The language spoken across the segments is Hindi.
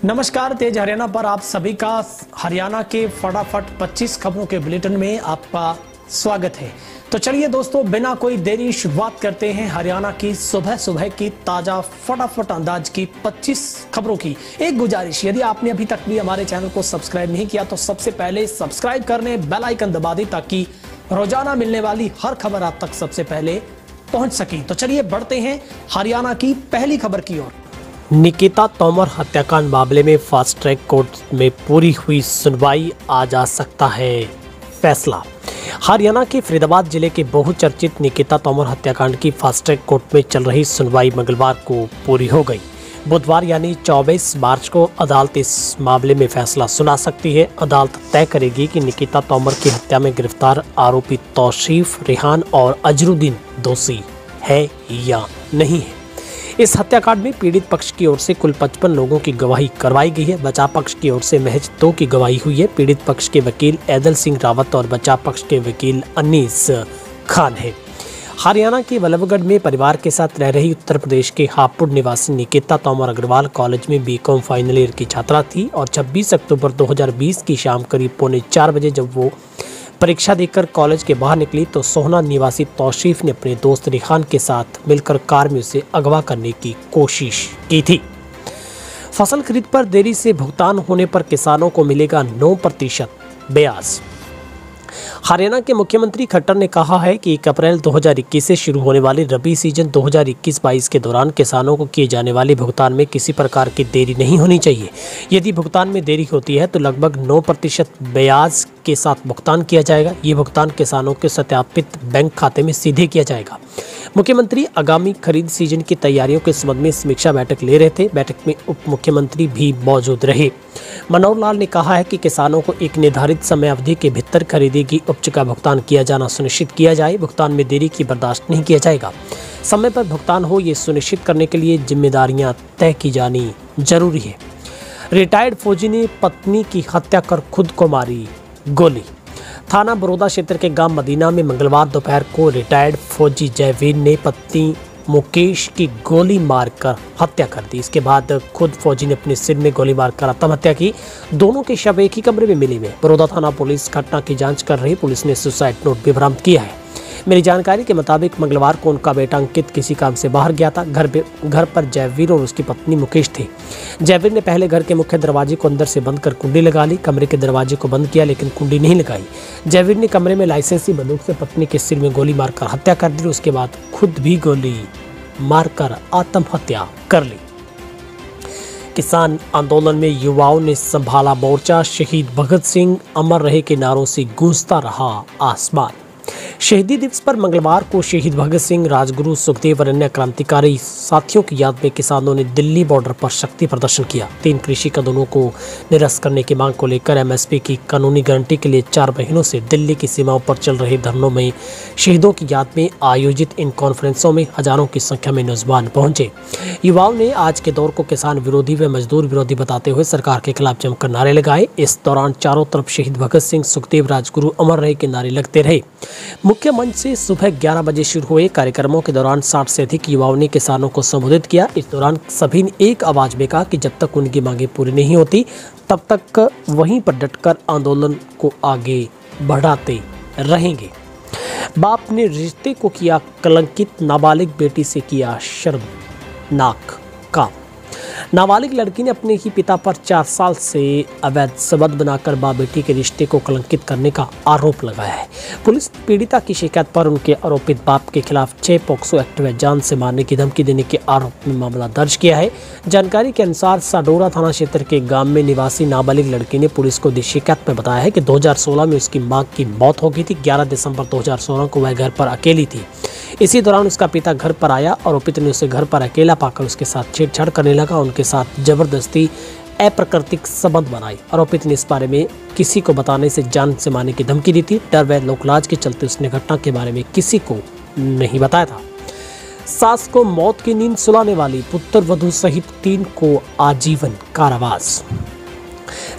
नमस्कार, तेज हरियाणा पर आप सभी का हरियाणा के फटाफट 25 खबरों के बुलेटिन में आपका स्वागत है। तो चलिए दोस्तों, बिना कोई देरी शुरुआत करते हैं हरियाणा की सुबह सुबह की ताजा फटाफट अंदाज की 25 खबरों की। एक गुजारिश, यदि आपने अभी तक भी हमारे चैनल को सब्सक्राइब नहीं किया तो सबसे पहले सब्सक्राइब कर लें, बेल आइकन दबा दें ताकि रोजाना मिलने वाली हर खबर आप तक सबसे पहले पहुंच सके। तो चलिए बढ़ते हैं हरियाणा की पहली खबर की ओर। निकिता तोमर हत्याकांड मामले में फास्ट ट्रैक कोर्ट में पूरी हुई सुनवाई, आज आ सकता है फैसला। हरियाणा के फरीदाबाद जिले के बहुचर्चित निकिता तोमर हत्याकांड की फास्ट ट्रैक कोर्ट में चल रही सुनवाई मंगलवार को पूरी हो गई। बुधवार यानी 24 मार्च को अदालत इस मामले में फैसला सुना सकती है। अदालत तय करेगी कि निकिता तोमर की हत्या में गिरफ्तार आरोपी तौसीफ, रेहान और अजरुद्दीन दोषी है या नहीं है। इस हत्याकांड में पीड़ित पक्ष की ओर से कुल 55 लोगों की गवाही करवाई गई है। बचाव पक्ष की ओर से महज 2 की गवाही हुई है। पीड़ित पक्ष के वकील ऐदल सिंह रावत और बचाव पक्ष के वकील अनीस खान है। हरियाणा के बल्लभगढ़ में परिवार के साथ रह रही उत्तर प्रदेश के हापुड़ निवासी निकिता तोमर अग्रवाल कॉलेज में बीकॉम फाइनल ईयर की छात्रा थी और 26 अक्टूबर 2020 की शाम करीब 3:45 बजे जब वो परीक्षा देकर कॉलेज के बाहर निकली तो सोहना निवासी तौसीफ ने अपने दोस्त रेहान के साथ मिलकर कार में उसे अगवा करने की कोशिश की थी। फसल खरीद पर देरी से भुगतान होने पर किसानों को मिलेगा 9% ब्याज। हरियाणा के मुख्यमंत्री खट्टर ने कहा है कि 1 अप्रैल 2021 से शुरू होने वाली रबी सीजन 2021-22 के दौरान किसानों को किए जाने वाले भुगतान में किसी प्रकार की देरी नहीं होनी चाहिए। यदि भुगतान में देरी होती है तो लगभग 9% ब्याज के साथ भुगतान किया जाएगा। ये भुगतान किसानों के सत्यापित बैंक खाते में सीधे किया जाएगा। मुख्यमंत्री आगामी खरीद सीजन की तैयारियों के संबंध में समीक्षा बैठक ले रहे थे। बैठक में उप मुख्यमंत्री भी मौजूद रहे। मनोहर लाल ने कहा है कि किसानों को एक निर्धारित समय अवधि के भीतर खरीदी की उपज का भुगतान किया जाना सुनिश्चित किया जाए। भुगतान में देरी की बर्दाश्त नहीं किया जाएगा। समय पर भुगतान हो ये सुनिश्चित करने के लिए जिम्मेदारियां तय की जानी जरूरी है। रिटायर्ड फौजी ने पत्नी की हत्या कर खुद को मारी गोली। थाना बड़ौदा क्षेत्र के गांव मदीना में मंगलवार दोपहर को रिटायर्ड फौजी जयवीर ने पत्नी मुकेश की गोली मारकर हत्या कर दी। इसके बाद खुद फौजी ने अपने सिर में गोली मारकर आत्महत्या की। दोनों के शव एक ही कमरे में मिले हुए। बड़ौदा थाना पुलिस घटना की जांच कर रही। पुलिस ने सुसाइड नोट भी बरामद किया है। मेरी जानकारी के मुताबिक मंगलवार को उनका बेटा अंकित किसी काम से बाहर गया था। घर पर जयवीर और उसकी पत्नी मुकेश थे। जयवीर ने पहले घर के मुख्य दरवाजे को अंदर से बंद कर कुंडी लगा ली। कमरे के दरवाजे को बंद किया लेकिन कुंडी नहीं लगाई। जयवीर ने कमरे में लाइसेंसी बंदूक से पत्नी के सिर में गोली मारकर हत्या कर दी। उसके बाद खुद भी गोली मारकर आत्महत्या कर ली। किसान आंदोलन में युवाओं ने संभाला मोर्चा। शहीद भगत सिंह अमर रहे के नारों से गूंजता रहा आसमान। शहीदी दिवस पर मंगलवार को शहीद भगत सिंह, राजगुरु, सुखदेव और अन्य क्रांतिकारी साथियों की याद में किसानों ने दिल्ली बॉर्डर पर शक्ति प्रदर्शन किया। 3 कृषि कानूनों को निरस्त करने की मांग को लेकर एमएसपी की कानूनी गारंटी के लिए 4 महीनों से दिल्ली की सीमाओं पर चल रहे धरनों में शहीदों की याद में आयोजित इन कॉन्फ्रेंसों में हजारों की संख्या में नौजवान पहुंचे। युवाओं ने आज के दौर को किसान विरोधी व मजदूर विरोधी बताते हुए सरकार के खिलाफ जमकर नारे लगाए। इस दौरान चारों तरफ शहीद भगत सिंह, सुखदेव, राजगुरु अमर रहे के नारे लगते रहे। मुख्य मंच से सुबह 11 बजे शुरू हुए कार्यक्रमों के दौरान 60 से अधिक युवाओं ने किसानों को संबोधित किया। इस दौरान सभी ने एक आवाज में कहा कि जब तक उनकी मांगें पूरी नहीं होती तब तक वहीं पर डटकर आंदोलन को आगे बढ़ाते रहेंगे। बाप ने रिश्ते को किया कलंकित, नाबालिग बेटी से किया शर्मनाक काम। नाबालिग लड़की ने अपने ही पिता पर 4 साल से अवैध संबंध बनाकर मां बेटी के रिश्ते को कलंकित करने का आरोप लगाया है। पुलिस ने पीड़िता की शिकायत पर उनके आरोपित बाप के खिलाफ 6 पॉक्सो एक्ट में जान से मारने की धमकी देने के आरोप में मामला दर्ज किया है। जानकारी के अनुसार साडोरा थाना क्षेत्र के गांव में निवासी नाबालिग लड़की ने पुलिस को दी शिकायत में बताया है कि 2016 में उसकी मां की मौत हो गई थी। 11 दिसंबर 2016 को वह घर पर अकेली थी। इसी दौरान उसका पिता घर पर आया। आरोपित ने उसे घर पर अकेला पाकर उसके साथ छेड़छाड़ करने लगा। उनके साथ जबरदस्ती अप्राकृतिक संबंध बनाई। आरोपित ने इस बारे में किसी को बताने से जान से मारने की धमकी दी थी। डर व लोकलाज के चलते उसने घटना के बारे में किसी को नहीं बताया था। सास को मौत की नींद सुलाने वाली पुत्र वधू सहित 3 को आजीवन कारावास।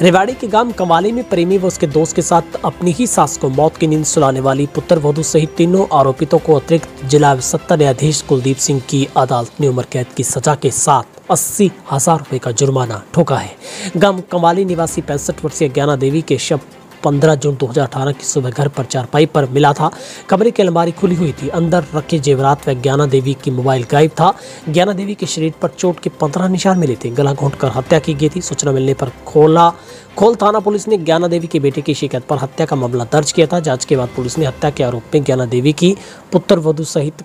रेवाड़ी के गांव कवाली में प्रेमी व उसके दोस्त के साथ अपनी ही सास को मौत की नींद सुलाने वाली पुत्र वधू सहित तीनों आरोपितों को अतिरिक्त जिला सत्ता न्यायाधीश कुलदीप सिंह की अदालत ने उम्र कैद की सजा के साथ 80,000 रुपये का जुर्माना ठोका है। गांव कमाली निवासी 65 वर्षीय ज्ञाना देवी के शव 15 जून 2018 की सुबह घर पर चारपाई पर मिला था। कमरे की अलमारी खुली हुई थी, अंदर रखे जेवरात व ज्ञाना देवी की मोबाइल गायब था। ज्ञाना देवी के शरीर पर चोट के 15 निशान मिले थे। गला घोंटकर हत्या की गई थी। सूचना मिलने पर खोल थाना पुलिस ने ज्ञाना देवी के बेटे की शिकायत पर हत्या का मामला दर्ज किया था। जांच के बाद पुलिस ने हत्या के आरोप में ज्ञाना देवी की पुत्र वधू सहित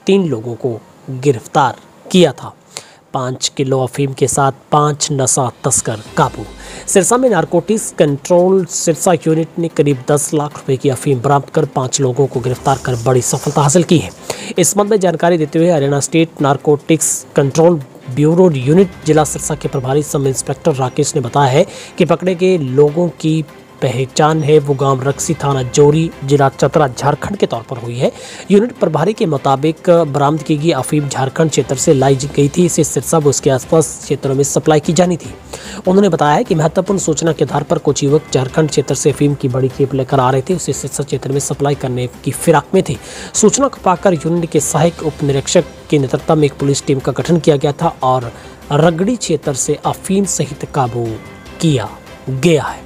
3 लोगों को गिरफ्तार किया था। 5 किलो अफीम के साथ 5 नशा तस्कर काबू। सिरसा में नारकोटिक्स कंट्रोल सिरसा यूनिट ने करीब 10 लाख रुपए की अफीम बरामद कर 5 लोगों को गिरफ्तार कर बड़ी सफलता हासिल की है। इस संबंध में जानकारी देते हुए Haryana state narcotics control bureau unit जिला सिरसा के प्रभारी सब इंस्पेक्टर राकेश ने बताया है कि पकड़े गए लोगों की पहचान है वो गांव रक्सी, थाना जोरी, जिला चतरा, झारखंड के तौर पर हुई है। यूनिट प्रभारी के मुताबिक बरामद की गई अफीम झारखंड क्षेत्र से लाई गई थी। इसे सिरसा व उसके आसपास क्षेत्रों में सप्लाई की जानी थी। उन्होंने बताया कि महत्वपूर्ण सूचना के आधार पर कुछ युवक झारखंड क्षेत्र से अफीम की बड़ी खेप लेकर आ रहे थे। उसे सिरसा क्षेत्र में सप्लाई करने की फिराक में थे। सूचना को पाकर यूनिट के सहायक उप निरीक्षक के नेतृत्व में एक पुलिस टीम का गठन किया गया था और रगड़ी क्षेत्र से अफीम सहित काबू किया गया है।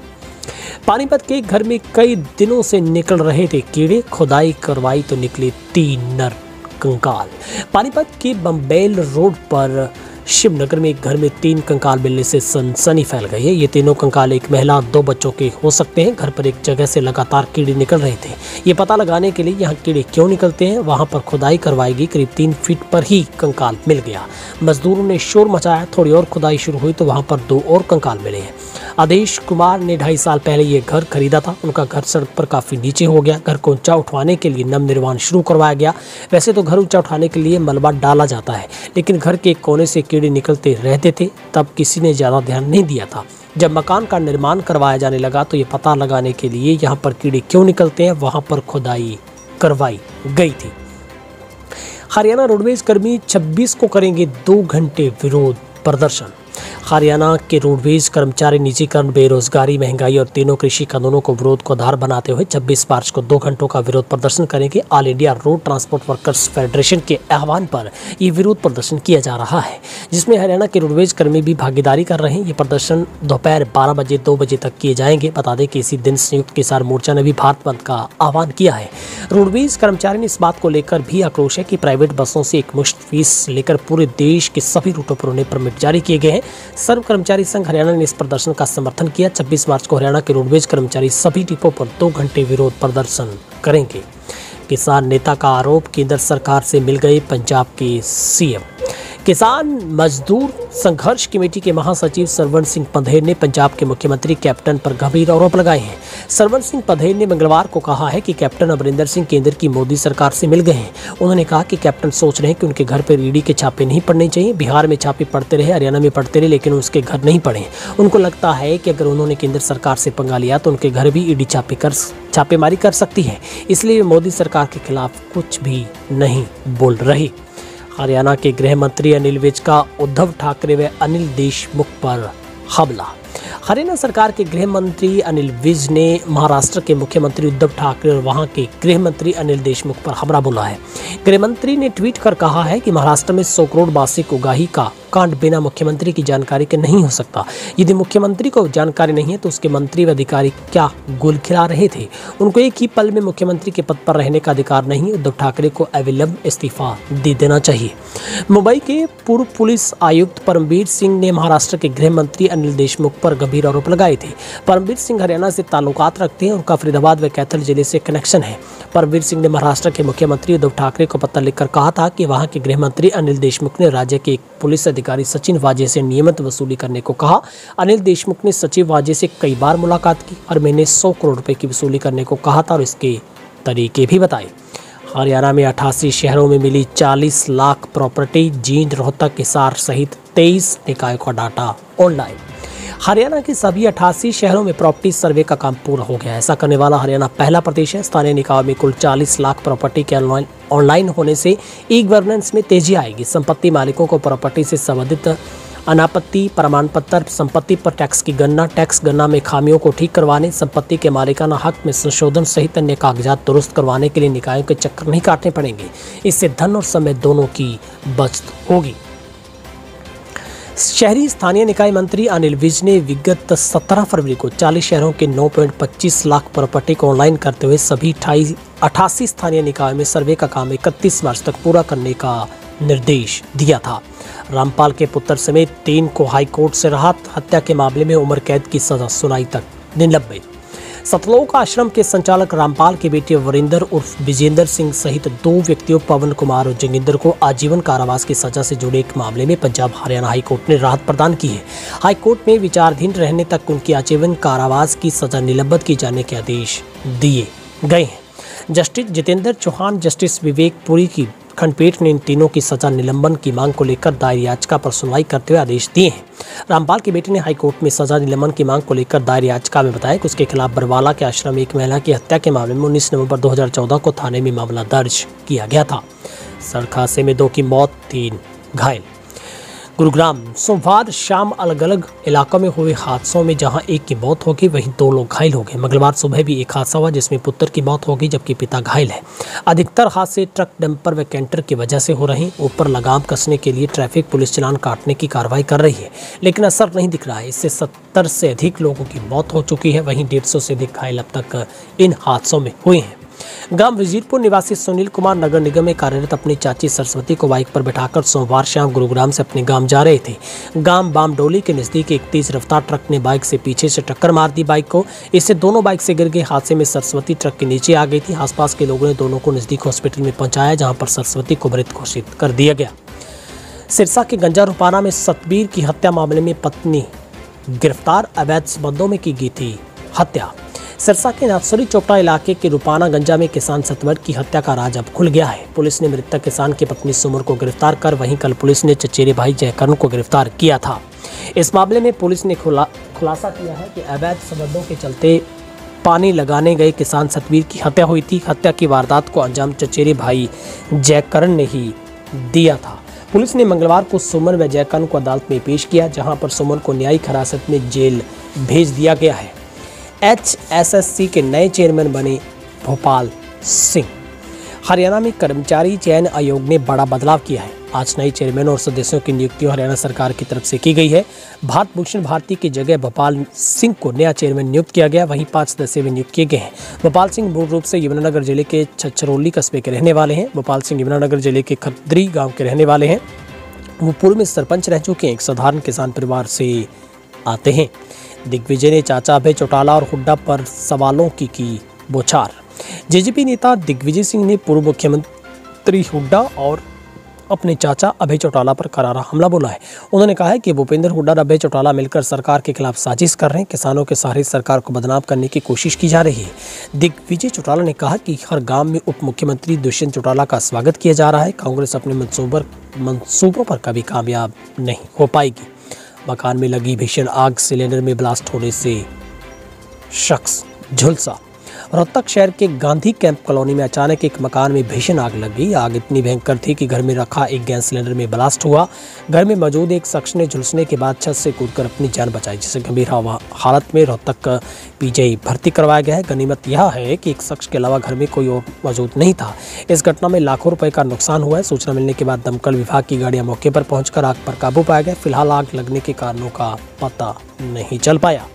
पानीपत के घर में कई दिनों से निकल रहे थे कीड़े, खुदाई करवाई तो निकले 3 नर कंकाल। पानीपत के बम्बेल रोड पर शिवनगर में एक घर में 3 कंकाल मिलने से सनसनी फैल गई है। ये तीनों कंकाल एक महिला 2 बच्चों के हो सकते हैं। घर पर एक जगह से लगातार कीड़े निकल रहे थे। ये पता लगाने के लिए यहाँ कीड़े क्यों निकलते हैं, वहाँ पर खुदाई करवाई गई। करीब 3 फीट पर ही कंकाल मिल गया। मजदूरों ने शोर मचाया। थोड़ी और खुदाई शुरू हुई तो वहाँ पर 2 और कंकाल मिले हैं। आदेश कुमार ने 2.5 साल पहले ये घर खरीदा था। उनका घर सड़क पर काफी नीचे हो गया। घर को ऊंचा उठवाने के लिए नव निर्माण शुरू करवाया गया। वैसे तो घर ऊंचा उठाने के लिए मलबा डाला जाता है, लेकिन घर के एक कोने से कीड़े निकलते रहते थे। तब किसी ने ज्यादा ध्यान नहीं दिया था। जब मकान का निर्माण करवाया जाने लगा तो ये पता लगाने के लिए यहाँ पर कीड़े क्यों निकलते हैं, वहां पर खुदाई करवाई गई थी। हरियाणा रोडवेज कर्मी 26 को करेंगे 2 घंटे विरोध प्रदर्शन। हरियाणा के रोडवेज कर्मचारी निजीकरण, बेरोजगारी, महंगाई और तीनों कृषि कानूनों को विरोध को आधार बनाते हुए 26 मार्च को 2 घंटों का विरोध प्रदर्शन करेंगे। All India road transport workers federation के आह्वान पर ये विरोध प्रदर्शन किया जा रहा है, जिसमें हरियाणा के रोडवेज कर्मी भी भागीदारी कर रहे हैं। ये प्रदर्शन दोपहर 12 बजे 2 बजे तक किए जाएंगे। बता दें कि इसी दिन संयुक्त किसान मोर्चा ने भी भारत बंद का आह्वान किया है। रोडवेज कर्मचारी ने इस बात को लेकर भी आक्रोश है कि प्राइवेट बसों से एकमुश्त फीस लेकर पूरे देश के सभी रूटों पर उन्हें परमिट जारी किए गए हैं। सर्व कर्मचारी संघ हरियाणा ने इस प्रदर्शन का समर्थन किया। 26 मार्च को हरियाणा के रोडवेज कर्मचारी सभी डिपो पर 2 घंटे विरोध प्रदर्शन करेंगे। किसान नेता का आरोप, केंद्र सरकार से मिल गए पंजाब के सीएम। किसान मजदूर संघर्ष कमेटी के महासचिव सरवण सिंह पंधेर ने पंजाब के मुख्यमंत्री कैप्टन पर गंभीर आरोप लगाए हैं। सरवण सिंह पंधेर ने मंगलवार को कहा है कि कैप्टन अमरिंदर सिंह केंद्र की मोदी सरकार से मिल गए हैं। उन्होंने कहा कि कैप्टन सोच रहे हैं कि उनके घर पर ईडी के छापे नहीं पड़ने चाहिए। बिहार में छापे पड़ते रहे, हरियाणा में पड़ते रहे, लेकिन उसके घर नहीं पड़े। उनको लगता है कि अगर उन्होंने केंद्र सरकार से पंगा लिया तो उनके घर भी ईडी छापेमारी कर सकती है, इसलिए मोदी सरकार के खिलाफ कुछ भी नहीं बोल रही। हरियाणा के गृह मंत्री अनिल विज का उद्धव ठाकरे व अनिल देशमुख पर हमला। हरियाणा सरकार के गृह मंत्री अनिल विज ने महाराष्ट्र के मुख्यमंत्री उद्धव ठाकरे और वहां के गृह मंत्री अनिल देशमुख पर हमला बोला है। गृह मंत्री ने ट्वीट कर कहा है कि महाराष्ट्र में 100 करोड़ वार्षिक उगाही का कांड बिना मुख्यमंत्री की जानकारी के नहीं हो सकता। यदि मुख्यमंत्री को जानकारी नहीं है तो उसके मंत्री व अधिकारी क्या गुल खिला रहे थे। उनको एक ही पल में मुख्यमंत्री के पद पर रहने का अधिकार नहीं। उद्धव ठाकरे को अविलंब इस्तीफा दे देना चाहिए। मुंबई के पूर्व पुलिस आयुक्त परमवीर सिंह ने महाराष्ट्र के गृह मंत्री अनिल देशमुख पर गंभीर आरोप लगाए थे। परमवीर सिंह हरियाणा से ताल्लुकात रखते हैं। उनका फरीदाबाद व कैथल जिले से कनेक्शन है। परमवीर सिंह ने महाराष्ट्र के मुख्यमंत्री उद्धव ठाकरे को पत्र लिखकर कहा था कि वहां के गृह मंत्री अनिल देशमुख ने राज्य के एक पुलिस अधिकारी सचिन वाजे से नियमित वसूली करने को कहा। अनिल देशमुख ने सचिव वाजे से कई बार मुलाकात की। हर महीने 100 करोड़ रुपए की वसूली करने को कहा था और इसके तरीके भी बताए। हरियाणा में 88 शहरों में मिली 40 लाख प्रॉपर्टी। जींद, रोहतक, हिसार सहित 23 निकायों का डाटा ऑनलाइन। हरियाणा के सभी 88 शहरों में प्रॉपर्टी सर्वे का काम पूरा हो गया है। ऐसा करने वाला हरियाणा पहला प्रदेश है। स्थानीय निकाय में कुल 40 लाख प्रॉपर्टी के ऑनलाइन होने से ई गवर्नेंस में तेजी आएगी। संपत्ति मालिकों को प्रॉपर्टी से संबंधित अनापत्ति प्रमाण पत्र, संपत्ति पर टैक्स की गणना, टैक्स गणना में खामियों को ठीक करवाने, संपत्ति के मालिकाना हक में संशोधन सहित अन्य कागजात दुरुस्त करवाने के लिए निकायों के चक्कर नहीं काटने पड़ेंगे। इससे धन और समय दोनों की बचत होगी। शहरी स्थानीय निकाय मंत्री अनिल विज ने विगत 17 फरवरी को 40 शहरों के 9.25 लाख प्रॉपर्टी को ऑनलाइन करते हुए सभी 88 स्थानीय निकायों में सर्वे का काम 31 मार्च तक पूरा करने का निर्देश दिया था। रामपाल के पुत्र समेत 3 को हाई कोर्ट से राहत, हत्या के मामले में उम्र कैद की सजा सुनाई तक निलंबित। सतलोक आश्रम के संचालक रामपाल के बेटे वरिंदर उर्फ विजेंद्र सिंह सहित 2 व्यक्तियों पवन कुमार और जोगिंदर को आजीवन कारावास की सजा से जुड़े एक मामले में पंजाब हरियाणा हाईकोर्ट ने राहत प्रदान की है। हाईकोर्ट में विचाराधीन रहने तक उनकी आजीवन कारावास की सजा निलंबित की जाने के आदेश दिए गए हैं। जस्टिस जितेंद्र चौहान, जस्टिस विवेक पुरी की खंडपीठ ने इन तीनों की सजा निलंबन की मांग को लेकर दायर याचिका पर सुनवाई करते हुए आदेश दिए हैं। रामपाल के बेटे ने हाईकोर्ट में सजा निलंबन की मांग को लेकर दायर याचिका में बताया कि उसके खिलाफ बरवाला के आश्रम में एक महिला की हत्या के मामले में 19 नवंबर 2014 को थाने में मामला दर्ज किया गया था। सड़क हादसे में 2 की मौत, 3 घायल। गुरुग्राम सोमवार शाम अलग अलग इलाकों में हुए हादसों में जहां एक की मौत हो गई वहीं 2 लोग घायल हो गए। मंगलवार सुबह भी एक हादसा हुआ जिसमें पुत्र की मौत हो गई जबकि पिता घायल है। अधिकतर हादसे ट्रक, डंपर व कैंटर की वजह से हो रहे हैं। ऊपर लगाम कसने के लिए ट्रैफिक पुलिस चालान काटने की कार्रवाई कर रही है लेकिन असर नहीं दिख रहा है। इससे 70 से अधिक लोगों की मौत हो चुकी है। वहीं 150 से अधिक घायल अब तक इन हादसों में हुए हैं। गांव वजीरपुर निवासी सुनील कुमार नगर निगम में कार्यरत अपनी चाची सरस्वती को बाइक पर बिठाकर सोमवार शाम गुरुग्राम से अपने गांव जा रहे थे। गांव बामडोली के नजदीक एक तेज रफ्तार ट्रक ने बाइक से पीछे से टक्कर मार दी बाइक को। इससे दोनों बाइक से गिर गए। हादसे में सरस्वती ट्रक के नीचे आ गई थी। आसपास के लोगों ने दोनों को नजदीक हॉस्पिटल में पहुंचाया जहाँ पर सरस्वती को मृत घोषित कर दिया गया। सिरसा के गंजा रुपाना में सतबीर की हत्या मामले में पत्नी गिरफ्तार, अवैध संबंधों में की गई थी हत्या। सिरसा के नर्सरी चोपड़ा इलाके के रुपाना गंजा में किसान सतवर की हत्या का राज अब खुल गया है। पुलिस ने मृतक किसान की पत्नी सुमर को गिरफ्तार कर वहीं कल पुलिस ने चचेरे भाई जयकरण को गिरफ्तार किया था। इस मामले में पुलिस ने खुलासा किया है कि अवैध संबंधों के चलते पानी लगाने गए किसान सतवीर की हत्या हुई थी। हत्या की वारदात को अंजाम चचेरे भाई जयकरण ने ही दिया था। पुलिस ने मंगलवार को सुमन व जयकरण को अदालत में पेश किया जहां पर सुमन को न्यायिक हिरासत में जेल भेज दिया गया है। HSSC के नए चेयरमैन बने भोपाल सिंह। हरियाणा में कर्मचारी चयन आयोग ने बड़ा बदलाव किया है। आज नए चेयरमैन और सदस्यों की नियुक्ति हरियाणा सरकार की तरफ से की गई है। भारत भूषण भारती की जगह भोपाल सिंह को नया चेयरमैन नियुक्त किया गया। वहीं 5 सदस्य भी नियुक्त किए गए हैं। भोपाल सिंह मूल रूप से यमुनानगर जिले के छछरौली कस्बे के रहने वाले हैं। भोपाल सिंह यमुनानगर जिले के खद्री गाँव के रहने वाले हैं। वो पूर्व में सरपंच रह चुके हैं। एक साधारण किसान परिवार से आते हैं। दिग्विजय ने चाचा अभय चौटाला और हुड्डा पर सवालों की बौछार। जेजेपी नेता दिग्विजय सिंह ने पूर्व मुख्यमंत्री हुड्डा और अपने चाचा अभय चौटाला पर करारा हमला बोला है। उन्होंने कहा है कि भूपेंद्र हुड्डा और अभय चौटाला मिलकर सरकार के खिलाफ साजिश कर रहे हैं। किसानों के सहारे सरकार को बदनाम करने की कोशिश की जा रही है। दिग्विजय चौटाला ने कहा कि हर गांव में उप मुख्यमंत्री दुष्यंत चौटाला का स्वागत किया जा रहा है। कांग्रेस अपने मंसूबों पर कभी कामयाब नहीं हो पाएगी। मकान में लगी भीषण आग, सिलेंडर में ब्लास्ट होने से शख्स झुलसा। रोहतक शहर के गांधी कैंप कॉलोनी में अचानक एक मकान में भीषण आग लग गई। आग इतनी भयंकर थी कि घर में रखा एक गैस सिलेंडर में ब्लास्ट हुआ। घर में मौजूद एक शख्स ने झुलसने के बाद छत से कूदकर अपनी जान बचाई, जिसे गंभीर हालत में रोहतक पीजीआई भर्ती करवाया गया है। गनीमत यह है कि एक शख्स के अलावा घर में कोई और मौजूद नहीं था। इस घटना में लाखों रुपए का नुकसान हुआ है। सूचना मिलने के बाद दमकल विभाग की गाड़ियां मौके पर पहुंचकर आग पर काबू पाया गया। फिलहाल आग लगने के कारणों का पता नहीं चल पाया।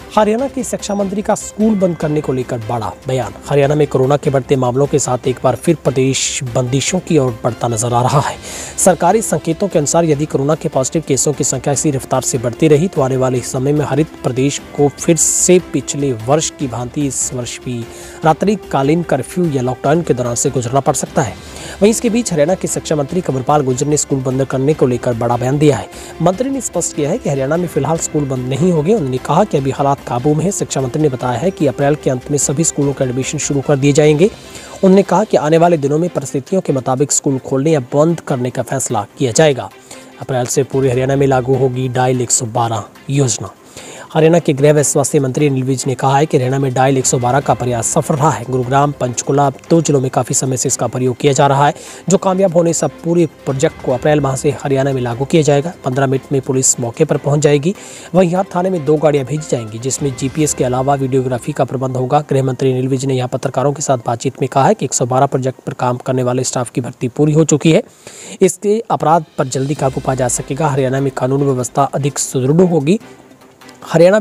हरियाणा के शिक्षा मंत्री का स्कूल बंद करने को लेकर बड़ा बयान। हरियाणा में कोरोना के बढ़ते मामलों के साथ एक बार फिर प्रदेश बंदिशों की ओर बढ़ता नजर आ रहा है। सरकारी संकेतों के अनुसार यदि कोरोना के पॉजिटिव केसों की संख्या इसी रफ्तार से बढ़ती रही तो आने वाले समय में हरित प्रदेश को फिर से पिछले वर्ष की भांति इस वर्ष भी रात्रिकालीन कर्फ्यू या लॉकडाउन के दौरान से गुजरना पड़ सकता है। वहीं इसके बीच हरियाणा के शिक्षा मंत्री कंवरपाल गुर्जर ने स्कूल बंद करने को लेकर बड़ा बयान दिया है। मंत्री ने स्पष्ट किया है कि हरियाणा में फिलहाल स्कूल बंद नहीं होंगे। उन्होंने कहा कि अभी हालात काबू में है। शिक्षा मंत्री ने बताया है कि अप्रैल के अंत में सभी स्कूलों के एडमिशन शुरू कर दिए जाएंगे। उन्होंने कहा कि आने वाले दिनों में परिस्थितियों के मुताबिक स्कूल खोलने या बंद करने का फैसला किया जाएगा। अप्रैल से पूरे हरियाणा में लागू होगी डायल 112 योजना। हरियाणा के गृह व स्वास्थ्य मंत्री अनिल विज ने कहा है कि हरियाणा में डायल 112 का प्रयास सफल रहा है। गुरुग्राम, पंचकुला 2 जिलों में काफ़ी समय से इसका प्रयोग किया जा रहा है, जो कामयाब होने से पूरे प्रोजेक्ट को अप्रैल माह से हरियाणा में लागू किया जाएगा। 15 मिनट में पुलिस मौके पर पहुंच जाएगी। वहीं हर थाने में 2 गाड़ियां भेजी जाएंगी, जिसमें GPS के अलावा वीडियोग्राफी का प्रबंध होगा। गृह मंत्री अनिल विज ने यहाँ पत्रकारों के साथ बातचीत में कहा है कि 112 प्रोजेक्ट पर काम करने वाले स्टाफ की भर्ती पूरी हो चुकी है। इसके अपराध पर जल्दी काबू पाया जा सकेगा। हरियाणा में कानून व्यवस्था अधिक सुदृढ़ होगी। हरियाणा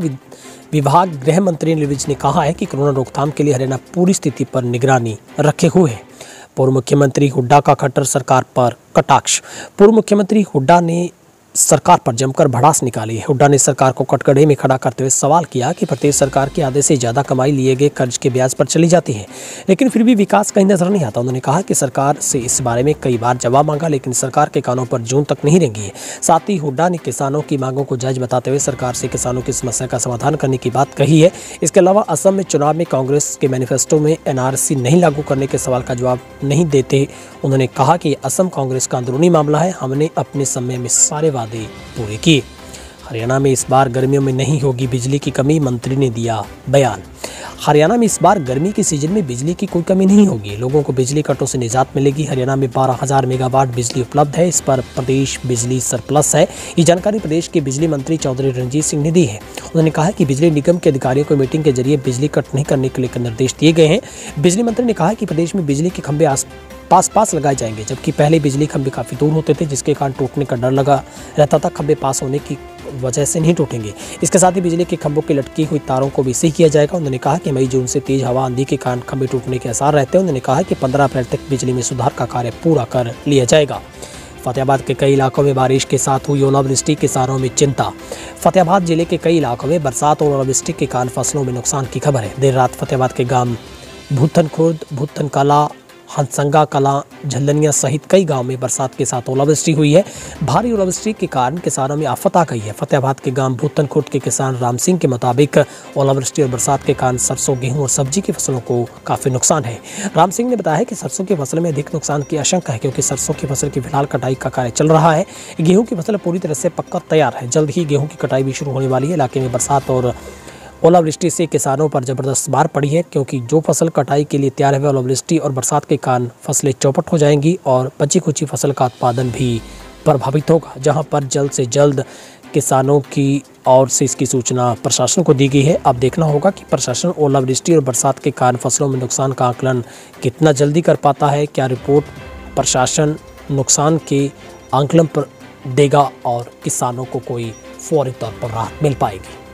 विभाग गृह मंत्री अनिल विज ने कहा है कि कोरोना रोकथाम के लिए हरियाणा पूरी स्थिति पर निगरानी रखे हुए है। पूर्व मुख्यमंत्री हुड्डा का खट्टर सरकार पर कटाक्ष। पूर्व मुख्यमंत्री हुड्डा ने सरकार पर जमकर भड़ास निकाली है। हुड्डा ने सरकार को कटघरे में खड़ा करते हुए सवाल किया कि प्रदेश सरकार के आधे से ज़्यादा कमाई लिए गए कर्ज के ब्याज पर चली जाती है, लेकिन फिर भी विकास कहीं नजर नहीं आता। उन्होंने कहा कि सरकार से इस बारे में कई बार जवाब मांगा, लेकिन सरकार के कानों पर जून तक नहीं रेंगी है। साथ ही हुड्डा ने किसानों की मांगों को जायज बताते हुए सरकार से किसानों की समस्या का समाधान करने की बात कही है। इसके अलावा असम में चुनाव में कांग्रेस के मैनिफेस्टो में NRC नहीं लागू करने के सवाल का जवाब नहीं देते उन्होंने कहा कि असम कांग्रेस का अंदरूनी मामला है, हमने अपने समय में सारे वादे पूरे किए। हरियाणा में इस बार गर्मियों में नहीं होगी बिजली की कमी, मंत्री ने दिया बयान। हरियाणा में इस बार गर्मी के सीजन में बिजली की कोई कमी नहीं होगी। लोगों को बिजली कटों से निजात मिलेगी। हरियाणा में 12,000 मेगावाट बिजली उपलब्ध है। इस पर प्रदेश बिजली सरप्लस है। ये जानकारी प्रदेश के बिजली मंत्री चौधरी रणजीत सिंह ने दी है। उन्होंने कहा कि बिजली निगम के अधिकारियों को मीटिंग के जरिए बिजली कट नहीं करने के लिए निर्देश दिए गए हैं। बिजली मंत्री ने कहा कि प्रदेश में बिजली के खंभे पास लगाए जाएंगे, जबकि पहले बिजली खंभे काफ़ी दूर होते थे, जिसके कारण टूटने का डर लगा रहता था। खंभे पास होने की वजह से नहीं टूटेंगे। इसके साथ ही बिजली के खंभों की लटकी हुई तारों को भी सही किया जाएगा। उन्होंने कहा कि मई जून से तेज हवा आंधी के कारण खंभे टूटने के आसार रहते हैं। उन्होंने कहा कि 15 अप्रैल तक बिजली में सुधार का कार्य पूरा कर लिया जाएगा। फतेहाबाद के कई इलाकों में बारिश के साथ हुई ओलावृष्टि, किसानों में चिंता। फतेहाबाद जिले के कई इलाकों में बरसात और ओलावृष्टि के कारण फसलों में नुकसान की खबर है। देर रात फतेहाबाद के गांव भूतन खुर्द, भूतन कला, हंसंगा कला, झल्लनिया सहित कई गांव में बरसात के साथ ओलावृष्टि हुई है। भारी ओलावृष्टि के कारण किसानों में आफत आ गई है। फतेहाबाद के गांव भूतन खुर्द के किसान राम सिंह के मुताबिक ओलावृष्टि और बरसात के कारण सरसों, गेहूं और सब्जी की फसलों को काफी नुकसान है। राम सिंह ने बताया कि सरसों की फसल में अधिक नुकसान की आशंका है, क्योंकि सरसों की फसल की फिलहाल कटाई का कार्य चल रहा है। गेहूं की फसल पूरी तरह से पककर तैयार है। जल्द ही गेहूं की कटाई भी शुरू होने वाली है। इलाके में बरसात और ओलावृष्टि से किसानों पर जबरदस्त मार पड़ी है, क्योंकि जो फसल कटाई के लिए तैयार है, ओलावृष्टि और बरसात के कारण फसलें चौपट हो जाएंगी और बची खुची फसल का उत्पादन भी प्रभावित होगा। जहां पर जल्द से जल्द किसानों की ओर से इसकी सूचना प्रशासन को दी गई है। अब देखना होगा कि प्रशासन ओलावृष्टि और बरसात के कारण फसलों में नुकसान का आकलन कितना जल्दी कर पाता है। क्या रिपोर्ट प्रशासन नुकसान के आकलन पर देगा और किसानों को कोई फौरी तौर पर राहत मिल पाएगी।